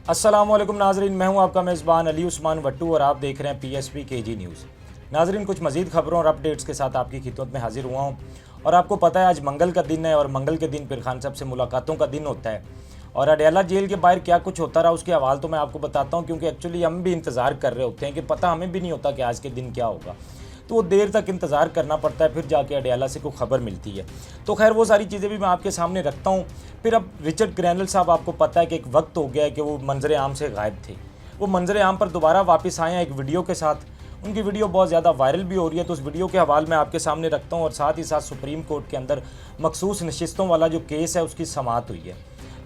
अस्सलामुअलैकुम नाजरीन, मैं हूं आपका मेज़बान अली उस्मान वट्टू और आप देख रहे हैं PSP KG न्यूज़। नाजरीन, कुछ मज़ीद खबरों और अपडेट्स के साथ आपकी खिदमत में हाजिर हुआ हूं। और आपको पता है आज मंगल का दिन है और मंगल के दिन पीर खान साहब से मुलाकातों का दिन होता है। और अडयाला जेल के बाहर क्या कुछ होता रहा उसके हवाले तो मैं आपको बताता हूँ, क्योंकि एक्चुअली हम भी इंतज़ार कर रहे होते हैं कि पता हमें भी नहीं होता कि आज के दिन क्या होगा। तो वो देर तक इंतज़ार करना पड़ता है, फिर जाके अडयाला से कोई खबर मिलती है। तो खैर वो सारी चीज़ें भी मैं आपके सामने रखता हूँ। फिर अब रिचर्ड ग्रैनल साहब, आपको पता है कि एक वक्त हो गया है कि वो मंजर आम से गायब थे। वो मंजर आम पर दोबारा वापस आए हैं एक वीडियो के साथ। उनकी वीडियो बहुत ज़्यादा वायरल भी हो रही है, तो उस वीडियो के हवाले मैं आपके सामने रखता हूँ। और साथ ही साथ सुप्रीम कोर्ट के अंदर मखसूस नशिस्तों वाला जो केस है उसकी समाअत हुई है,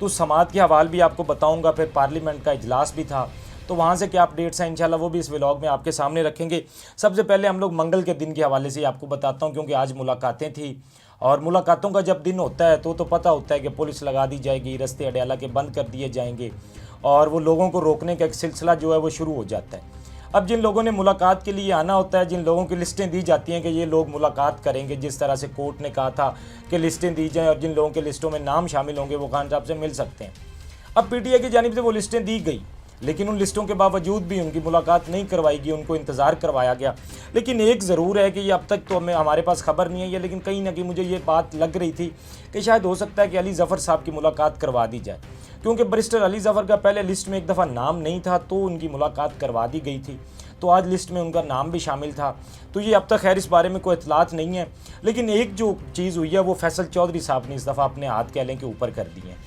तो उस समाअत के हवाले भी आपको बताऊँगा। फिर पार्लियामेंट का इजलास भी था, तो वहाँ से क्या अपडेट्स हैं इंशाल्लाह वो भी इस व्लॉग में आपके सामने रखेंगे। सबसे पहले हम लोग मंगल के दिन के हवाले से आपको बताता हूँ, क्योंकि आज मुलाकातें थी। और मुलाकातों का जब दिन होता है तो पता होता है कि पुलिस लगा दी जाएगी, रास्ते अडयाला के बंद कर दिए जाएंगे और वो लोगों को रोकने का एक सिलसिला जो है वो शुरू हो जाता है। अब जिन लोगों ने मुलाकात के लिए आना होता है, जिन लोगों की लिस्टें दी जाती हैं कि ये लोग मुलाकात करेंगे, जिस तरह से कोर्ट ने कहा था कि लिस्टें दी जाएँ और जिन लोगों के लिस्टों में नाम शामिल होंगे वो खान साहब से मिल सकते हैं। अब PTI की जानिब से वो लिस्टें दी गई, लेकिन उन लिस्टों के बावजूद भी उनकी मुलाकात नहीं करवाई गई, उनको इंतज़ार करवाया गया। लेकिन एक ज़रूर है कि ये अब तक तो हमारे पास खबर नहीं है ये, लेकिन कहीं ना कहीं मुझे ये बात लग रही थी कि शायद हो सकता है कि अली ज़फ़र साहब की मुलाकात करवा दी जाए, क्योंकि बैरिस्टर अली ज़फ़र का पहले लिस्ट में एक दफ़ा नाम नहीं था तो उनकी मुलाकात करवा दी गई थी। तो आज लिस्ट में उनका नाम भी शामिल था। तो ये अब तक खैर इस बारे में कोई इतलात नहीं है, लेकिन एक जो चीज़ हुई है वो फैसल चौधरी साहब ने इस दफ़ा अपने हाथ कह लें के ऊपर कर दिए हैं।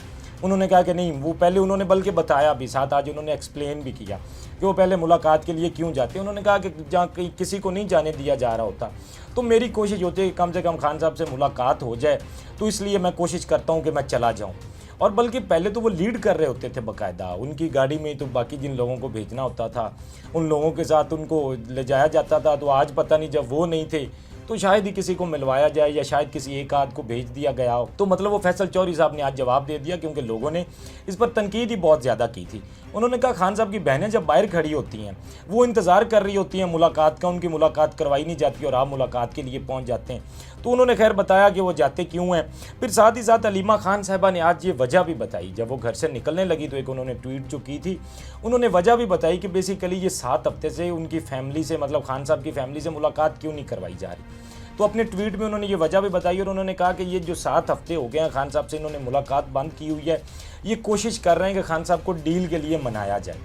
उन्होंने कहा कि नहीं, वो पहले उन्होंने बल्कि बताया भी, साथ आज उन्होंने एक्सप्लेन भी किया कि वो पहले मुलाकात के लिए क्यों जाते हैं। उन्होंने कहा कि जहाँ कहीं किसी को नहीं जाने दिया जा रहा होता तो मेरी कोशिश होती है कि कम से कम खान साहब से मुलाकात हो जाए, तो इसलिए मैं कोशिश करता हूँ कि मैं चला जाऊँ। और बल्कि पहले तो वो लीड कर रहे होते थे बाकायदा, उनकी गाड़ी में तो बाकी जिन लोगों को भेजना होता था उन लोगों के साथ उनको ले जाया जाता था। तो आज पता नहीं जब वो नहीं थे तो शायद ही किसी को मिलवाया जाए या शायद किसी एक आध को भेज दिया गया हो। तो मतलब वो फैसल चौधरी साहब ने आज जवाब दे दिया, क्योंकि लोगों ने इस पर तनकीद ही बहुत ज़्यादा की थी। उन्होंने कहा खान साहब की बहनें जब बाहर खड़ी होती हैं, वो इंतज़ार कर रही होती हैं मुलाकात का, उनकी मुलाकात करवाई नहीं जाती और आप मुलाकात के लिए पहुँच जाते हैं। तो उन्होंने खैर बताया कि वो जाते क्यों हैं। फिर साथ ही साथ अलीमा खान साहबा ने आज ये वजह भी बताई, जब वो घर से निकलने लगी तो एक उन्होंने ट्वीट जो की थी, उन्होंने वजह भी बताई कि बेसिकली ये 7 हफ्ते से उनकी फैमिली से, मतलब खान साहब की फैमिली से मुलाकात क्यों नहीं करवाई जा रही। तो अपने ट्वीट में उन्होंने ये वजह भी बताई और उन्होंने कहा कि ये जो 7 हफ्ते हो गए हैं खान साहब से इन्होंने मुलाकात बंद की हुई है, ये कोशिश कर रहे हैं कि खान साहब को डील के लिए मनाया जाए।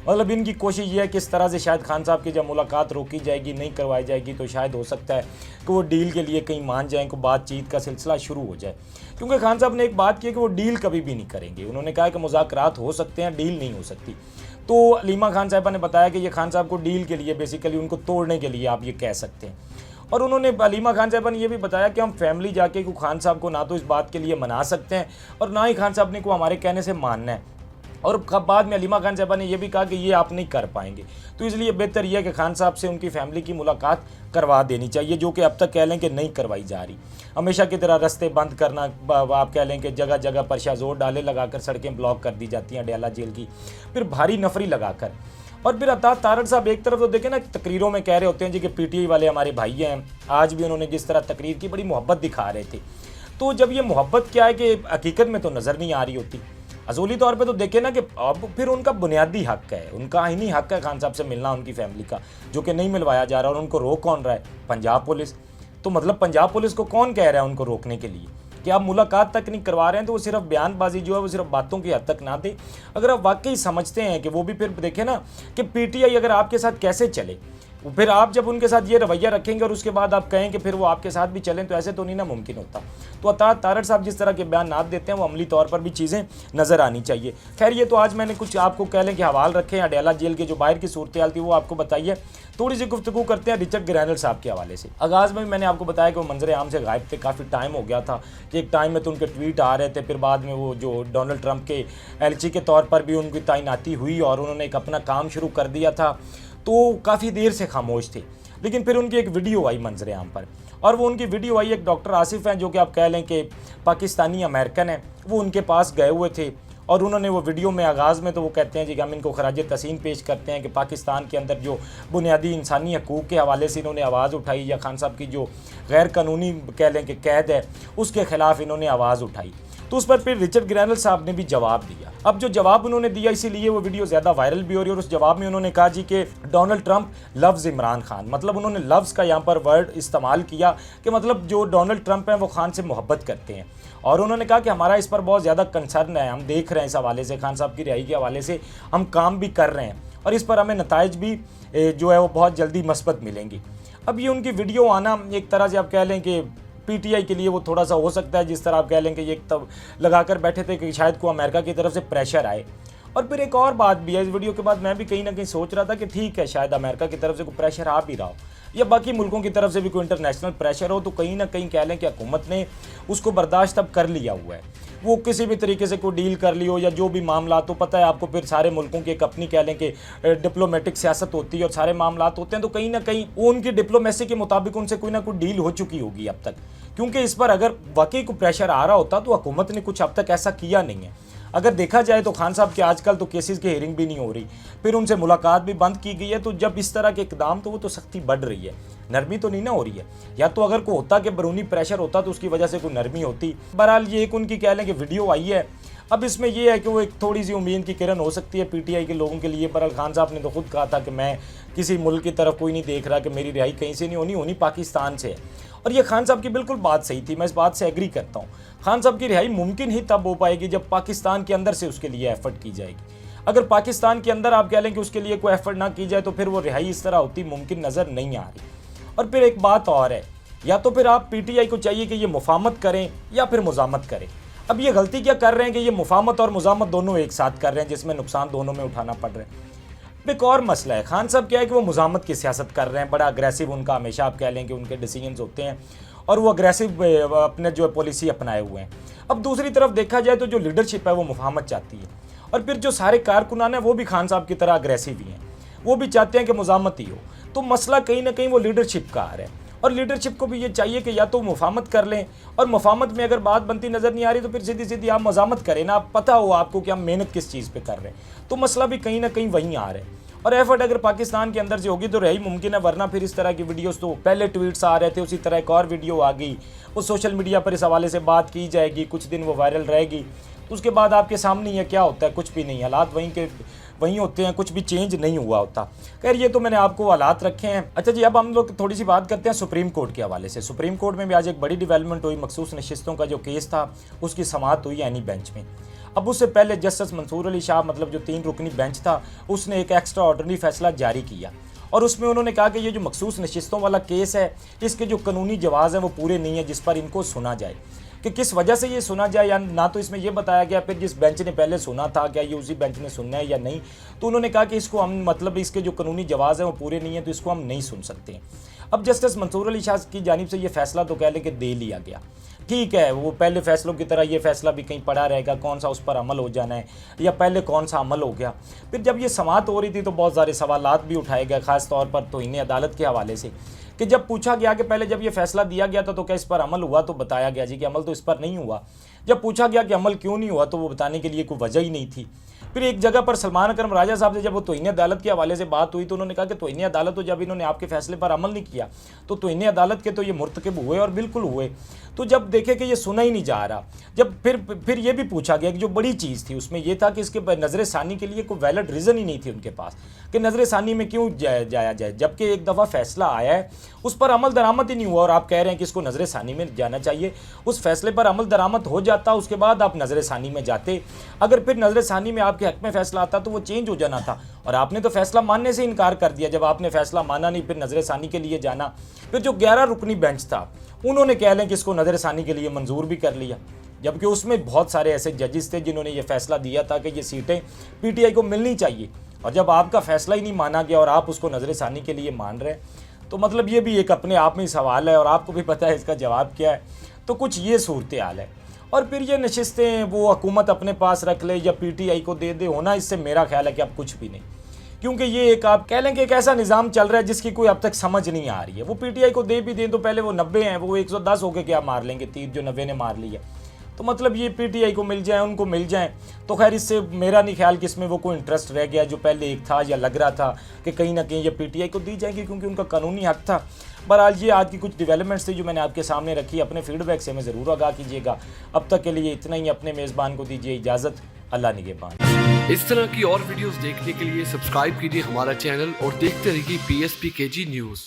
मतलब इनकी कोशिश ये है कि इस तरह से शायद खान साहब की जब मुलाकात रोकी जाएगी, नहीं करवाई जाएगी, तो शायद हो सकता है कि वो डील के लिए कहीं मान जाएँ, को बातचीत का सिलसिला शुरू हो जाए। क्योंकि खान साहब ने एक बात की है कि वो डील कभी भी नहीं करेंगे। उन्होंने कहा कि मुज़ाकरात हो सकते हैं, डील नहीं हो सकती। तो अलीमा खान साहबा ने बताया कि ये खान साहब को डील के लिए, बेसिकली उनको तोड़ने के लिए आप ये कह सकते हैं। और उन्होंने अलीमा खान साहबा ने यह भी बताया कि हम फैमिली जाके को खान साहब को ना तो इस बात के लिए मना सकते हैं और ना ही खान साहब ने को हमारे कहने से मानना है। और बाद में अलीमा खान साहबा ने यह भी कहा कि ये आप नहीं कर पाएंगे, तो इसलिए बेहतर यह है कि खान साहब से उनकी फैमिली की मुलाकात करवा देनी चाहिए, जो कि अब तक कह लें कि नहीं करवाई जा रही। हमेशा की तरह रास्ते बंद करना, आप कह लें कि जगह जगह पर शाजोर डाले लगाकर सड़कें ब्लॉक कर दी जाती हैं अडयाला जेल की, फिर भारी नफरी लगाकर। और फिर अता तारड़ साहब एक तरफ तो देखें ना, तकरीरों में कह रहे होते हैं जी कि PTI वाले हमारे भाई हैं। आज भी उन्होंने जिस तरह तकरीर की बड़ी मोहब्बत दिखा रहे थे। तो जब ये मोहब्बत क्या है कि हकीकत में तो नज़र नहीं आ रही होती। असूली तौर पे तो देखें ना कि अब फिर उनका बुनियादी हक है, उनका आईनी हक है खान साहब से मिलना, उनकी फैमिली का, जो कि नहीं मिलवाया जा रहा। और उनको रोक कौन रहा है? पंजाब पुलिस। तो मतलब पंजाब पुलिस को कौन कह रहा है उनको रोकने के लिए कि आप मुलाकात तक नहीं करवा रहे हैं? तो वो सिर्फ बयानबाजी जो है वो सिर्फ बातों की हद तक ना दे। अगर आप वाकई समझते हैं कि वो भी, फिर देखें ना कि PTI अगर आपके साथ कैसे चले, फिर आप जब उनके साथ ये रवैया रखेंगे और उसके बाद आप कहें कि फिर वो आपके साथ भी चलें, तो ऐसे तो नहीं ना मुमकिन होता। तो अता तारड़ साहब जिस तरह के बयान देते हैं वो अमली तौर पर भी चीज़ें नज़र आनी चाहिए। खैर ये तो आज मैंने कुछ आपको कह लें कि हवाल रखे हैं अडयाला जेल के, जो बाहर की सूरत हाल थी वो आपको बताइए। थोड़ी सी गुफ्तगू करते हैं रिचर्ड ग्रैनल साहब के हवाले से। आगाज़ में मैंने आपको बताया कि वो मंजर आम से गायब थे, काफ़ी टाइम हो गया था कि एक टाइम में तो उनके ट्वीट आ रहे थे, फिर बाद में वो जो डोनाल्ड ट्रंप के LC के तौर पर भी उनकी तैनाती हुई और उन्होंने एक अपना काम शुरू कर दिया था, तो काफ़ी देर से खामोश थे। लेकिन फिर उनकी एक वीडियो आई मंजर आम पर, और वो उनकी वीडियो आई, एक डॉक्टर आसिफ हैं जो कि आप कह लें कि पाकिस्तानी अमेरिकन हैं, वो उनके पास गए हुए थे और उन्होंने वो वीडियो में आगाज़ में तो वो कहते हैं जी कि हम इनको खराज तहसीन पेश करते हैं कि पाकिस्तान के अंदर जो बुनियादी इंसानी हकूक़ के हवाले से इन्होंने आवाज़ उठाई, या खान साहब की जो गैर कानूनी कह लें कि कैद है उसके ख़िलाफ़ इन्होंने आवाज़ उठाई। तो उस पर फिर रिचर्ड ग्रैनल साहब ने भी जवाब दिया। अब जो जवाब उन्होंने दिया इसीलिए वो वीडियो ज़्यादा वायरल भी हो रही है, और उस जवाब में उन्होंने कहा जी कि Donald Trump loves Imran Khan, मतलब उन्होंने लव्स का यहाँ पर वर्ड इस्तेमाल किया कि मतलब जो डोनाल्ड ट्रंप हैं वो खान से मोहब्बत करते हैं। और उन्होंने कहा कि हमारा इस पर बहुत ज़्यादा कंसर्न है, हम देख रहे हैं इस हवाले से, खान साहब की रिहाई के हवाले से हम काम भी कर रहे हैं और इस पर हमें नताइज भी जो है वो बहुत जल्दी मस्बत मिलेंगी। अब ये उनकी वीडियो आना एक तरह से आप कह लें कि पीटीआई के लिए वो थोड़ा सा हो सकता है, जिस तरह आप कह लें कि ये तब लगाकर बैठे थे कि शायद को अमेरिका की तरफ से प्रेशर आए। और फिर एक और बात भी है, इस वीडियो के बाद मैं भी कहीं ना कहीं सोच रहा था कि ठीक है, शायद अमेरिका की तरफ से कोई प्रेशर आ भी रहा हो या बाकी मुल्कों की तरफ से भी कोई इंटरनेशनल प्रेशर हो, तो कहीं ना कहीं कह लें कि हुकूमत ने उसको बर्दाश्त अब कर लिया हुआ है। वो किसी भी तरीके से कोई डील कर ली हो या जो भी मामला, तो पता है आपको फिर सारे मुल्कों की एक अपनी कह लें कि डिप्लोमेटिक सियासत होती है और सारे मामला होते हैं, तो कहीं ना कहीं वो उनकी डिप्लोमेसी के मुताबिक उनसे कोई ना कोई डील हो चुकी होगी अब तक। क्योंकि इस पर अगर वाकई को प्रेशर आ रहा होता तो हुकूमत ने कुछ अब तक ऐसा किया नहीं है। अगर देखा जाए तो खान साहब के आजकल तो केसेस की हियरिंग भी नहीं हो रही, फिर उनसे मुलाकात भी बंद की गई है, तो जब इस तरह के इकदाम तो वो तो सख्ती बढ़ रही है, नरमी तो नहीं ना हो रही है। या तो अगर कोई होता कि बैरूनी प्रेशर होता तो उसकी वजह से कोई नरमी होती। बहरहाल ये एक उनकी कह लें कि वीडियो आई है। अब इसमें यह है कि वो एक थोड़ी सी उम्मीद की किरण हो सकती है पीटीआई के लोगों के लिए। बहरहाल खान साहब ने तो खुद कहा था कि मैं किसी मुल्क की तरफ कोई नहीं देख रहा, कि मेरी रिहाई कहीं से नहीं होनी पाकिस्तान से है। और ये खान साहब की बिल्कुल बात सही थी, मैं इस बात से एग्री करता हूँ। खान साहब की रिहाई मुमकिन ही तब हो पाएगी जब पाकिस्तान के अंदर से उसके लिए एफर्ट की जाएगी। अगर पाकिस्तान के अंदर आप कह लें कि उसके लिए कोई एफर्ट ना की जाए तो फिर वो रिहाई इस तरह होती मुमकिन नज़र नहीं आ रही। और फिर एक बात और है, या तो फिर आप पीटीआई को चाहिए कि ये मुफाहमत करें या फिर मुज़ामत करें। अब ये गलती क्या कर रहे हैं कि ये मुफाहमत और मुज़ामत दोनों एक साथ कर रहे हैं, जिसमें नुकसान दोनों में उठाना पड़ रहा है। एक और मसला है, खान साहब क्या है कि वो मुज़ामत की सियासत कर रहे हैं, बड़ा अग्रेसिव उनका हमेशा आप कह लें कि उनके डिसीजंस होते हैं और वो अग्रेसिव अपने जो पॉलिसी अपनाए हुए हैं। अब दूसरी तरफ देखा जाए तो जो लीडरशिप है वो मुफाहमत चाहती है, और फिर जो सारे कारकुनान हैं वो भी खान साहब की तरह अग्रेसिव ही हैं, वो भी चाहते हैं कि मुज़ामत ही हो। तो मसला कहीं ना कहीं वो लीडरशिप का आ रहा है, और लीडरशिप को भी ये चाहिए कि या तो मुफाहमत कर लें, और मुफाहमत में अगर बात बनती नज़र नहीं आ रही तो फिर सीधी सीधी आप मुज़ामत करें ना, आप पता हो आपको कि हम मेहनत किस चीज़ पे कर रहे हैं। तो मसला भी कहीं ना कहीं वहीं आ रहा है, और एफर्ट अगर पाकिस्तान के अंदर से होगी तो रही मुमकिन है, वरना फिर इस तरह की वीडियोस तो पहले ट्वीट्स आ रहे थे, उसी तरह एक और वीडियो आ गई, वो सोशल मीडिया पर इस हवाले से बात की जाएगी, कुछ दिन वो वायरल रहेगी, उसके बाद आपके सामने ये क्या होता है, कुछ भी नहीं, हालात वहीं के वहीं होते हैं, कुछ भी चेंज नहीं हुआ होता। खैर ये तो मैंने आपको हालात रखे हैं। अच्छा जी, अब हम लोग थोड़ी सी बात करते हैं सुप्रीम कोर्ट के हवाले से। सुप्रीम कोर्ट में भी आज एक बड़ी डेवलपमेंट हुई, मखसूस नशिस्तों का जो केस था उसकी समाअत हुई एनी बेंच में। अब उससे पहले जस्टिस मंसूर अली शाह, मतलब जो 3 रुकनी बेंच था, उसने एक एक्स्ट्रा ऑर्डिनरी फैसला जारी किया, और उसमें उन्होंने कहा कि ये जो मखसूस नशिस्तों वाला केस है इसके जो कानूनी जवाज़ हैं वो पूरे नहीं है जिस पर इनको सुना जाए, कि किस वजह से ये सुना जाए, या ना तो इसमें ये बताया गया फिर जिस बेंच ने पहले सुना था क्या ये उसी बेंच ने सुनना है या नहीं। तो उन्होंने कहा कि इसको हम मतलब इसके जो कानूनी जवाज़ हैं वो पूरे नहीं है तो इसको हम नहीं सुन सकते। अब जस्टिस मंसूर अली शाह की जानिब से ये फैसला तो कह लें कि दे लिया गया, ठीक है, वो पहले फैसलों की तरह ये फैसला भी कहीं पड़ा रहेगा, कौन सा उस पर अमल हो जाना है या पहले कौन सा अमल हो गया। फिर जब ये समाअत हो रही थी तो बहुत सारे सवालात भी उठाए गए, ख़ास तौर पर तौहीन अदालत के हवाले से, कि जब पूछा गया कि पहले जब ये फैसला दिया गया था तो क्या इस पर अमल हुआ, तो बताया गया जी कि अमल तो इस पर नहीं हुआ। जब पूछा गया कि अमल क्यों नहीं हुआ तो वो बताने के लिए कोई वजह ही नहीं थी। फिर एक जगह पर सलमान अकरम राजा साहब से जब वो तौहीन अदालत के हवाले से बात हुई तो उन्होंने कहा कि तौहीन अदालत तो जब इन्होंने आपके फैसले पर अमल नहीं किया तो तौहीन अदालत के तो ये मुर्तकब हुए और बिल्कुल हुए। तो जब देखे कि ये सुना ही नहीं जा रहा, जब फिर ये भी पूछा गया कि जो बड़ी चीज़ थी उसमें ये था कि इसके नज़र सानी के लिए कोई वैलिड रीज़न ही नहीं थी उनके पास कि नज़र सानी में क्यों जाया जाए, जबकि एक दफ़ा फैसला आया है उस पर अमल दरामद ही नहीं हुआ और आप कह रहे हैं कि इसको नज़र सानी में जाना चाहिए। उस फैसले पर अमल दरामद हो जाता, उसके बाद आप नज़र सानी में जाते, अगर फिर नज़र सानी में आपके हक़ में फैसला आता तो वो चेंज हो जाना था, और आपने तो फैसला मानने से इनकार कर दिया। जब आपने फैसला माना नहीं फिर नज़र सानी के लिए जाना। फिर जो 11 रुकनी बेंच था उन्होंने कह लें कि इसको नज़र सानी के लिए मंजूर भी कर लिया, जबकि उसमें बहुत सारे ऐसे जजेस थे जिन्होंने ये फैसला दिया था कि ये सीटें पीटीआई को मिलनी चाहिए, और जब आपका फैसला ही नहीं माना गया और आप उसको नज़र सानी के लिए मान रहे हैं तो मतलब ये भी एक अपने आप में सवाल है, और आपको भी पता है इसका जवाब क्या है। तो कुछ ये सूरत हाल है, और फिर ये नशिस्तें वो हुकूमत अपने पास रख ले या पीटीआई को दे दे, होना इससे मेरा ख्याल है कि अब कुछ भी नहीं, क्योंकि ये एक आप कह लें कि एक ऐसा निज़ाम चल रहा है जिसकी कोई अब तक समझ नहीं आ रही है। वो पीटीआई को दे भी दें तो पहले वो 90 हैं, वो 110 होके क्या मार लेंगे तीर जो 90 ने मार ली है। तो मतलब ये पीटीआई को मिल जाए, उनको मिल जाए, तो खैर इससे मेरा नहीं ख्याल कि इसमें वो कोई इंटरेस्ट रह गया जो पहले एक था या लग रहा था कि कहीं ना कहीं ये पीटीआई को दी जाएगी क्योंकि उनका कानूनी हक था। बहरहाल ये आज की कुछ डेवलपमेंट्स थी जो मैंने आपके सामने रखी। अपने फीडबैक से हमें ज़रूर आगाह कीजिएगा। अब तक के लिए इतना ही। अपने मेज़बान को दीजिए इजाज़त। अल्लाह निगहबान। इस तरह की और वीडियोस देखने के लिए सब्सक्राइब कीजिए हमारा चैनल और देखते रहिए PSP KG न्यूज़।